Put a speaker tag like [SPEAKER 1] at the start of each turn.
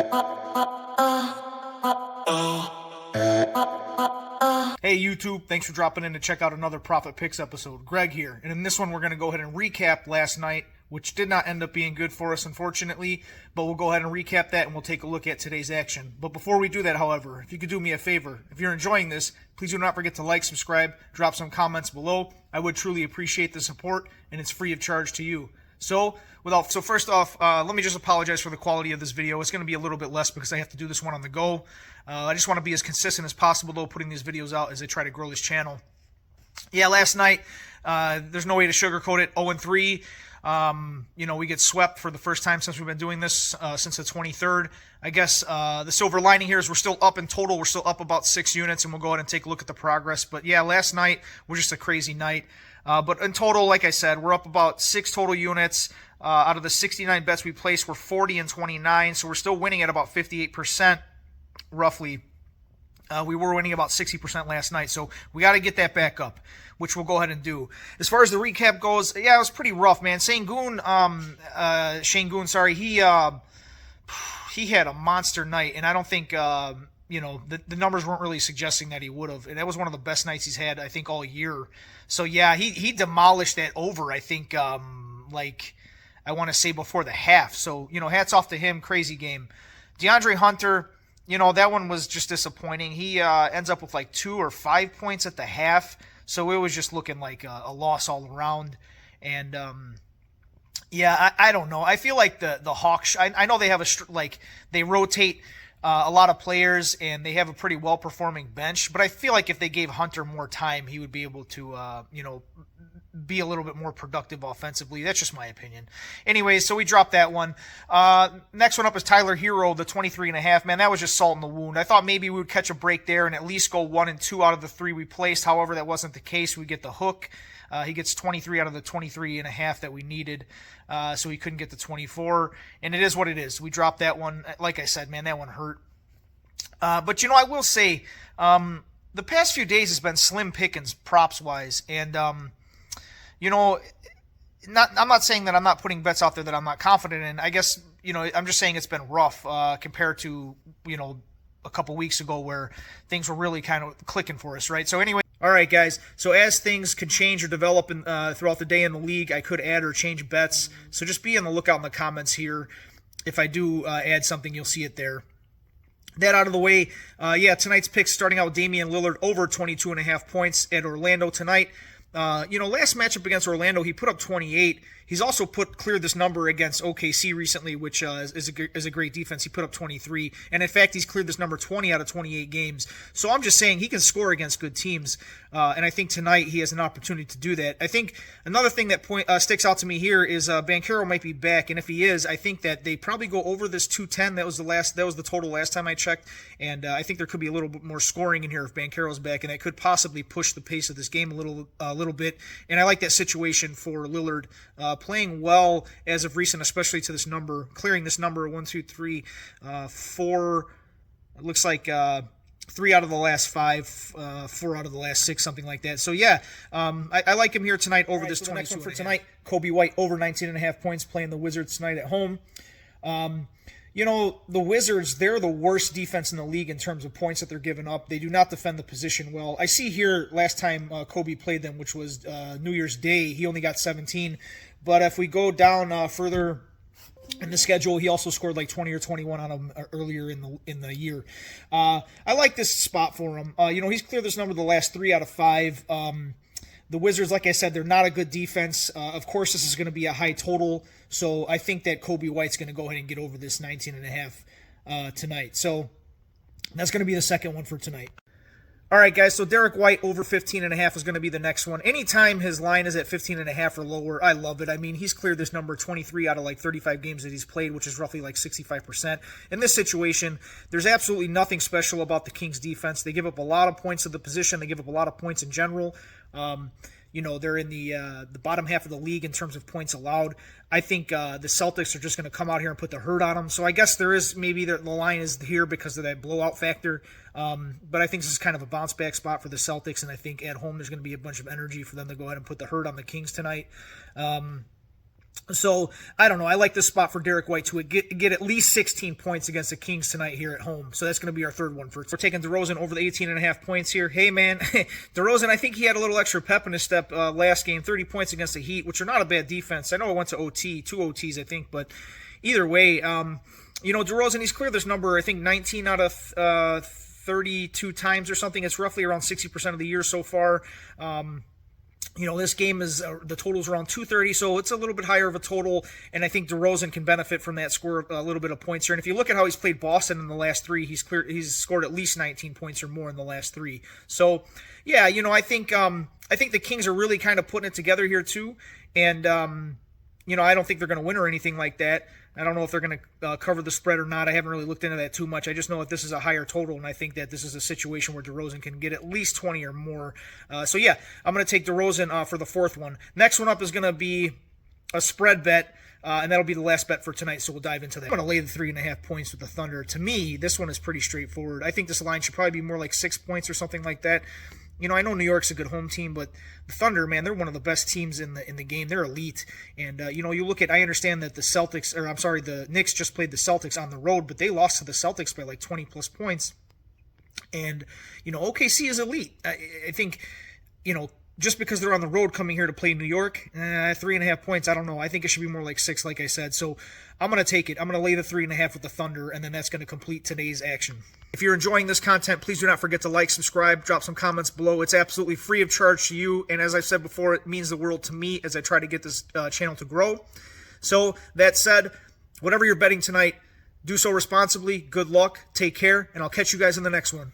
[SPEAKER 1] Hey YouTube, thanks for dropping in to check out another Profit Picks episode. Greg here, and in this one we're going to go ahead and recap last night, which did not end up being good for us unfortunately, but we'll go ahead and recap that and we'll take a look at today's action. But before we do that, however, if you could do me a favor, if you're enjoying this, please do not forget to like, subscribe, drop some comments below. I would truly appreciate the support, and it's free of charge to you. So first off, let me just apologize for the quality of this video. It's going to be a little bit less because I have to do this one on the go. I just want to be as consistent as possible, though, putting these videos out as I try to grow this channel. Yeah, last night, there's no way to sugarcoat it, 0-3. We get swept for the first time since we've been doing this, since the 23rd. I guess the silver lining here is we're still up in total. We're still up about 6 units, and we'll go ahead and take a look at the progress. But yeah, last night was just a crazy night. But in total, like I said, we're up about 6 total units. Out of the 69 bets we placed, we're 40-29, so we're still winning at about 58%, roughly. We were winning about 60% last night, so we got to get that back up, which we'll go ahead and do. As far as the recap goes, yeah, it was pretty rough, man. Shane Goon, he had a monster night, and I don't think, the numbers weren't really suggesting that he would have. And that was one of the best nights he's had, I think, all year. So, yeah, he demolished that over, I think, I want to say before the half. So, hats off to him. Crazy game. DeAndre Hunter, that one was just disappointing. He ends up with like 2 or 5 points at the half. So it was just looking like a loss all around. And, I don't know. I feel like the Hawks, I know they have they rotate a lot of players and they have a pretty well-performing bench. But I feel like if they gave Hunter more time, he would be able to, be a little bit more productive offensively. That's just my opinion. Anyways, so we dropped that one. Next one up is Tyler Hero, the 23.5. Man, that was just salt in the wound. I thought maybe we would catch a break there and at least go 1 and 2 out of the 3 we placed. However, that wasn't the case. We get the hook. He gets 23 out of the 23.5 that we needed. So he couldn't get the 24. And it is what it is. We dropped that one. Like I said, man, that one hurt. But I will say, the past few days has been slim pickings props-wise. And, I'm not saying that I'm not putting bets out there that I'm not confident in. I guess, I'm just saying it's been rough compared to, a couple weeks ago where things were really kind of clicking for us, right? So anyway, all right, guys. So as things could change or develop throughout the day in the league, I could add or change bets. So just be on the lookout in the comments here. If I do add something, you'll see it there. That out of the way, tonight's picks starting out with Damian Lillard over 22.5 points at Orlando tonight. Last matchup against Orlando, he put up 28. He's also cleared this number against OKC recently, which is a great defense. He put up 23. And in fact, he's cleared this number 20 out of 28 games. So I'm just saying he can score against good teams. And I think tonight he has an opportunity to do that. I think another thing that sticks out to me here is Banchero might be back. And if he is, I think that they probably go over this 210. That was the total last time I checked. And I think there could be a little bit more scoring in here if Banchero's back. And that could possibly push the pace of this game a little bit. And I like that situation for Lillard. Playing well as of recent, especially to this number, clearing this number 1, 2, 3, 4. It looks like 3 out of the last 5, 4 out of the last 6, something like that. So yeah, I like him here tonight over this 22. Next one for tonight, Kobe White over 19.5 points, playing the Wizards tonight at home. The Wizards, they're the worst defense in the league in terms of points that they're giving up. They do not defend the position well. I see here last time Kobe played them, which was New Year's Day, he only got 17. But if we go down further in the schedule, he also scored like 20 or 21 on them earlier in the year. I like this spot for him. He's cleared this number the last 3 out of 5. The Wizards, like I said, they're not a good defense. Of course, this is going to be a high total, so I think that Kobe White's going to go ahead and get over this 19.5 tonight. So that's going to be the second one for tonight. All right, guys, so Derek White over 15.5 is going to be the next one. Anytime his line is at 15.5 or lower, I love it. I mean, he's cleared this number 23 out of like 35 games that he's played, which is roughly like 65%. In this situation, there's absolutely nothing special about the Kings defense. They give up a lot of points to the position. They give up a lot of points in general. They're in the bottom half of the league in terms of points allowed. I think the Celtics are just going to come out here and put the hurt on them. So I guess there is maybe the line is here because of that blowout factor. But I think this is kind of a bounce back spot for the Celtics, and I think at home there's going to be a bunch of energy for them to go ahead and put the hurt on the Kings tonight. So I don't know. I like this spot for Derek White to get at least 16 points against the Kings tonight here at home. So that's going to be our third one. We're taking DeRozan over the 18.5 points here. Hey, man, DeRozan, I think he had a little extra pep in his step last game. 30 points against the Heat, which are not a bad defense. I know it went to OT, 2 OTs, I think. But either way, DeRozan, he's cleared this number, I think 19 out of 32 times or something. It's roughly around 60% of the year so far. This game is the total's around 230, so it's a little bit higher of a total, and I think DeRozan can benefit from that score a little bit of points here. And if you look at how he's played Boston in the last three, he's scored at least 19 points or more in the last three. So, yeah, I think the Kings are really kind of putting it together here too, and I don't think they're going to win or anything like that. I don't know if they're going to cover the spread or not. I haven't really looked into that too much. I just know that this is a higher total, and I think that this is a situation where DeRozan can get at least 20 or more. So, yeah, I'm going to take DeRozan for the fourth one. Next one up is going to be a spread bet, and that'll be the last bet for tonight, so we'll dive into that. I'm going to lay the 3.5 points with the Thunder. To me, this one is pretty straightforward. I think this line should probably be more like 6 points or something like that. I know New York's a good home team, but the Thunder, man, they're one of the best teams in the game. They're elite. And, you look at, I understand that the Knicks just played the Celtics on the road, but they lost to the Celtics by like 20-plus points. And, OKC is elite. I think, just because they're on the road coming here to play New York, 3.5 points, I don't know. I think it should be more like 6, like I said. So I'm going to take it. I'm going to lay the 3.5 with the Thunder, and then that's going to complete today's action. If you're enjoying this content, please do not forget to like, subscribe, drop some comments below. It's absolutely free of charge to you, and as I've said before, it means the world to me as I try to get this channel to grow. So that said, whatever you're betting tonight, do so responsibly. Good luck, take care, and I'll catch you guys in the next one.